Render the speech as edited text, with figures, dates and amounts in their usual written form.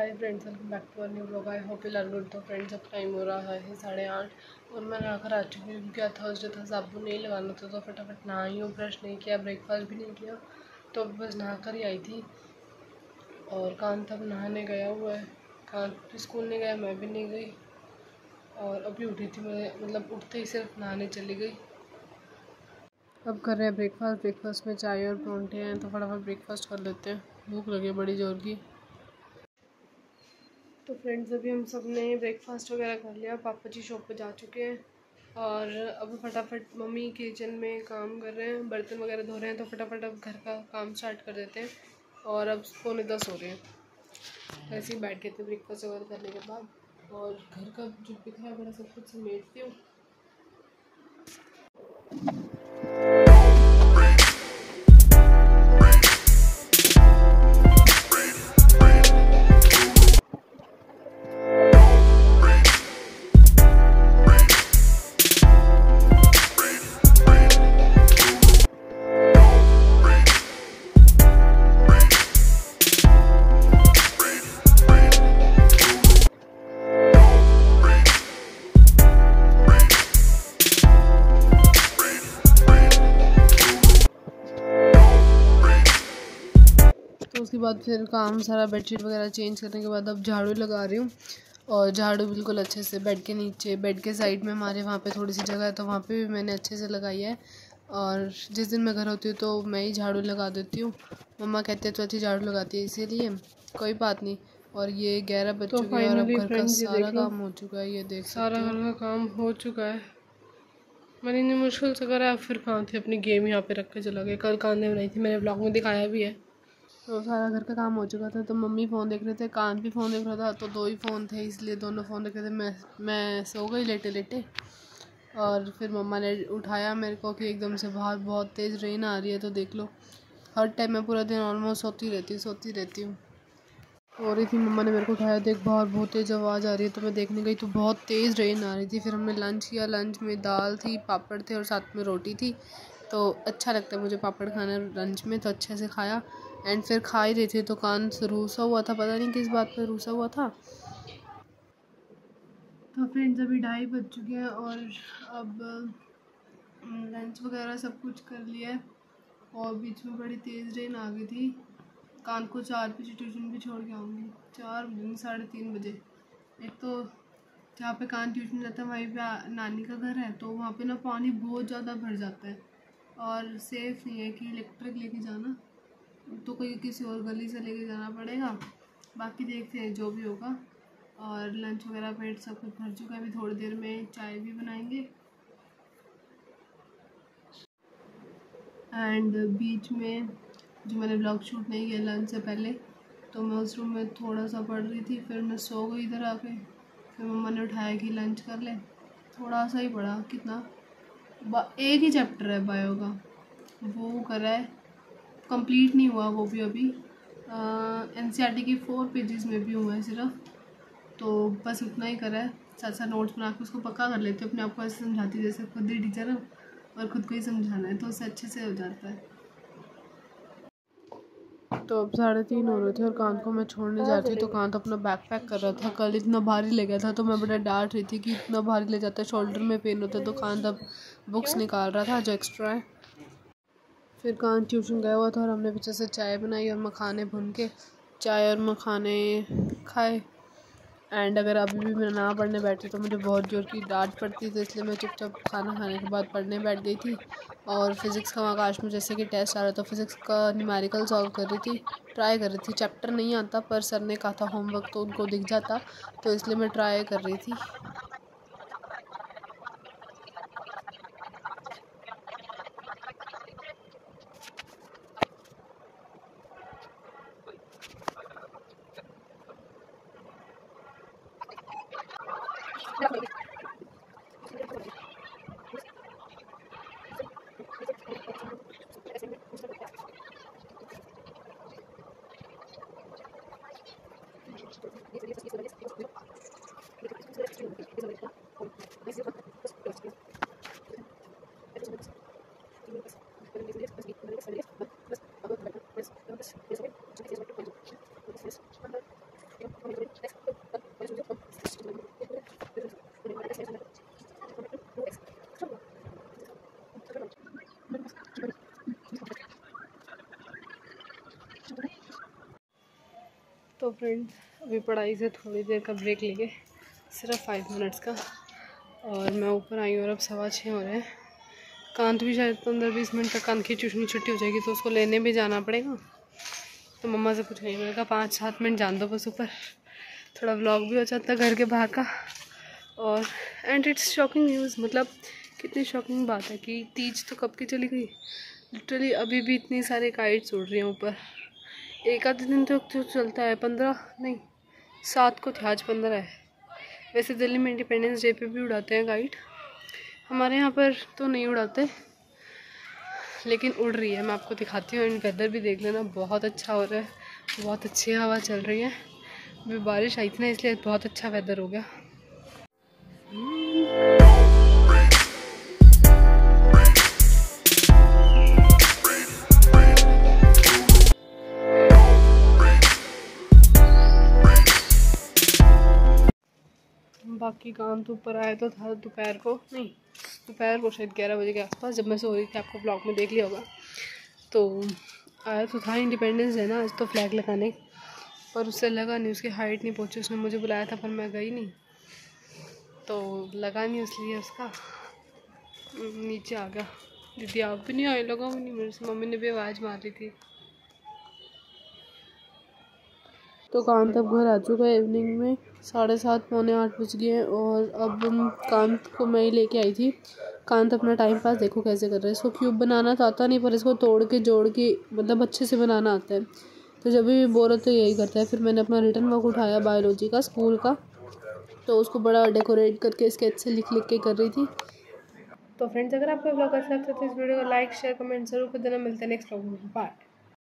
Hi friends, welcome back to a new blog. I hope you are good. तो friends, अब time हो रहा है 8:30 और मैं नहाकर आ चुकी हूँ क्योंकि आज थर्सडे था, साबुन नहीं लगाना था। तो फटाफट नहाई हूँ, ब्रश नहीं किया, ब्रेकफास्ट भी नहीं किया, तो बस नहाकर ही आई थी। और कान तब नहाने गया हुआ है, कान स्कूल नहीं गया, मैं भी नहीं गई। और अभी उठी थी मैं, मतलब उठते ही सिर्फ नहाने चली गई। अब कर रहे हैं ब्रेकफास्ट। ब्रेकफास्ट में चाय और परांठे हैं, तो फटाफट ब्रेकफास्ट कर लेते हैं, भूख लगी है बड़ी जोर की। तो फ्रेंड्स, अभी हम सब ने ब्रेकफास्ट वगैरह कर लिया, पापा जी शॉप पे जा चुके हैं और अब फटाफट मम्मी किचन में काम कर रहे हैं, बर्तन वगैरह धो रहे हैं। तो फटाफट अब घर का काम स्टार्ट कर देते हैं। और अब 9:45 हो रहे हैं। ऐसे ही बैठ गए थे ब्रेकफास्ट वगैरह करने के बाद, और घर का जो बिखरा बड़ा सब कुछ समेटती हूँ। तो उसके बाद फिर काम सारा बेडशीट वगैरह चेंज करने के बाद अब झाड़ू लगा रही हूँ। और झाड़ू बिल्कुल अच्छे से बेड के नीचे, बेड के साइड में हमारे वहाँ पे थोड़ी सी जगह है, तो वहाँ पे भी मैंने अच्छे से लगाई है। और जिस दिन मैं घर होती हूँ तो मैं ही झाड़ू लगा देती हूँ। मम्मा कहते हैं तो अच्छी झाड़ू लगाती है, इसीलिए कोई बात नहीं। और ये 11 बज चुके हैं और अब घर का सारा काम हो चुका है। ये देख सारा घर का काम हो चुका है। मैंने इतनी मुश्किल से करा, फिर कहाँ थे अपनी गेम यहाँ पे रख के चला गया। कल कांदे बनाई थी, मैंने ब्लॉग में दिखाया भी है। तो सारा घर का काम हो चुका था, तो मम्मी फ़ोन देख रहे थे, कान भी फ़ोन देख रहा था। तो 2 ही फ़ोन थे, इसलिए दोनों फ़ोन देख रहे थे। मैं सो गई लेटे लेटे। और फिर मम्मा ने उठाया मेरे को कि एकदम से बाहर बहुत तेज़ रेन आ रही है। तो देख लो, हर टाइम मैं पूरा दिन ऑलमोस्ट सोती रहती हूँ। हो रही थी, मम्मा ने मेरे को उठाया, देख बाहर बहुत तेज़ आवाज़ आ रही है। तो मैं देखने गई तो बहुत तेज़ रेन आ रही थी। फिर हमने लंच किया। लंच में दाल थी, पापड़ थे और साथ में रोटी थी। तो अच्छा लगता है मुझे पापड़ खाना लंच में, तो अच्छे से खाया। एंड फिर खा ही रहे थे तो कान रूसा हुआ था, पता नहीं किस बात पे रूसा हुआ था। तो फ्रेंड्स, अभी 2:30 बज चुके हैं और अब लंच वगैरह सब कुछ कर लिया है। और बीच में बड़ी तेज़ रेन आ गई थी। कान को 4 बजे ट्यूशन भी छोड़ के आऊँगी, 4 बजे 3:30 बजे। एक तो जहाँ पे कान ट्यूशन जाता है वहीं पे नानी का घर है, तो वहाँ पे ना पानी बहुत ज़्यादा भर जाता है और सेफ़ नहीं है कि इलेक्ट्रिक लेके जाना, तो कोई किसी और गली से लेके जाना पड़ेगा। बाकी देखते हैं जो भी होगा। और लंच वगैरह पेट सब कुछ भर चुका है। अभी थोड़ी देर में चाय भी बनाएंगे। एंड बीच में जो मैंने ब्लॉग शूट नहीं किया लंच से पहले, तो मैं उस रूम में थोड़ा सा पढ़ रही थी, फिर मैं सो गई इधर आके। फिर मम्मा ने उठाया कि लंच कर ले। थोड़ा सा ही पढ़ा, कितना, एक ही चैप्टर है बायो का, वो करा है, कंप्लीट नहीं हुआ वो भी अभी। NCERT की 4 पेजेस में भी हुआ है सिर्फ, तो बस उतना ही करा है। साथ साथ नोट्स बना के उसको पक्का कर लेते, अपने आप को ऐसे समझाती जैसे खुद ही टीचर हो और खुद को ही समझाना है, तो उससे अच्छे से हो जाता है। तो अब 3:30 हो रहे थे और कान को मैं छोड़ने जा रही थी, तो कान तो अपना बैग पैक कर रहा था। कल इतना भारी ले गया था, तो मैं बड़ा डांट रही थी कि इतना भारी ले जाता है, शोल्डर में पेन होता है। तो कान तब बुक्स निकाल रहा था जो एक्स्ट्रा है। फिर कान ट्यूशन गया हुआ था और हमने पीछे से चाय बनाई और मखाने भून के चाय और मखाने खाए। एंड अगर अभी भी मैं ना पढ़ने बैठती तो मुझे बहुत जोर की डांट पड़ती, तो इसलिए मैं चुपचाप खाना खाने के बाद पढ़ने बैठ गई थी। और फिज़िक्स का आकाश में जैसे कि टेस्ट आ रहा था, फिज़िक्स का न्यूमेरिकल सॉल्व कर रही थी, ट्राई कर रही थी। चैप्टर नहीं आता, पर सर ने कहा था होमवर्क तो उनको दिख जाता, तो इसलिए मैं ट्राई कर रही थी। तो फ्रेंड अभी पढ़ाई से थोड़ी देर का ब्रेक लेके सिर्फ 5 मिनट्स का, और मैं ऊपर आई हूँ और अब 6:15 हो रहे हैं। कांत भी शायद 15-20 मिनट तक कांत की ट्यूशन की छुट्टी हो जाएगी तो उसको लेने भी जाना पड़ेगा। तो मम्मा से कुछ नहीं, मैंने कहा 5-7 मिनट जान दो बस ऊपर, थोड़ा व्लॉग भी हो जाता है घर के बाहर का। और एंड इट्स शॉकिंग न्यूज़, मतलब कितनी शॉकिंग बात है कि तीज तो कब की चली गई, लिटरली अभी भी इतनी सारे काइट्स उड़ रही हैं ऊपर। एक आधे दिन तो चलता है, 7 को थे, आज 15 है। वैसे दिल्ली में इंडिपेंडेंस डे पे भी उड़ाते हैं काइट, हमारे यहाँ पर तो नहीं उड़ाते, लेकिन उड़ रही है। मैं आपको दिखाती हूँ। एंड वेदर भी देख लेना, बहुत अच्छा हो रहा है, बहुत अच्छी हवा चल रही है। अभी बारिश आई थी ना, इसलिए बहुत अच्छा वेदर हो गया। बाकी काम तो ऊपर आया तो था दोपहर को शायद 11 बजे के आसपास, जब मैं सो रही थी, आपको ब्लॉग में देख लिया होगा। तो आया तो था, इंडिपेंडेंस डे ना आज, तो फ्लैग लगाने, पर उससे लगा नहीं, उसकी हाइट नहीं पहुंची। उसने मुझे बुलाया था पर मैं गई नहीं, तो लगा नहीं, इसलिए उसका नीचे आ गया। दीदी आप भी नहीं आए, लगा भी नहीं मेरे से, मम्मी ने भी आवाज़ मार ली थी। तो कांत अब घर आ चुका है इवनिंग में, 7:30 पौने 8 बज गए हैं। और अब कांत को मैं ही लेके आई थी। कांत अपना टाइम पास देखो कैसे कर रहा है। इसको क्यूब बनाना तो आता नहीं, पर इसको तोड़ के जोड़ के मतलब अच्छे से बनाना आता है। तो जब भी बोर होता है यही करता है। फिर मैंने अपना रिटर्न वर्क उठाया बायोलॉजी का, स्कूल का, तो उसको बड़ा डेकोरेट करके स्केच से लिख लिख के कर रही थी। तो फ्रेंड्स, अगर आपको ब्लॉग अच्छा लगता है तो इस वीडियो को लाइक शेयर कमेंट जरूर कर देना। मिलते हैं नेक्स्ट ब्लॉग में, बाय।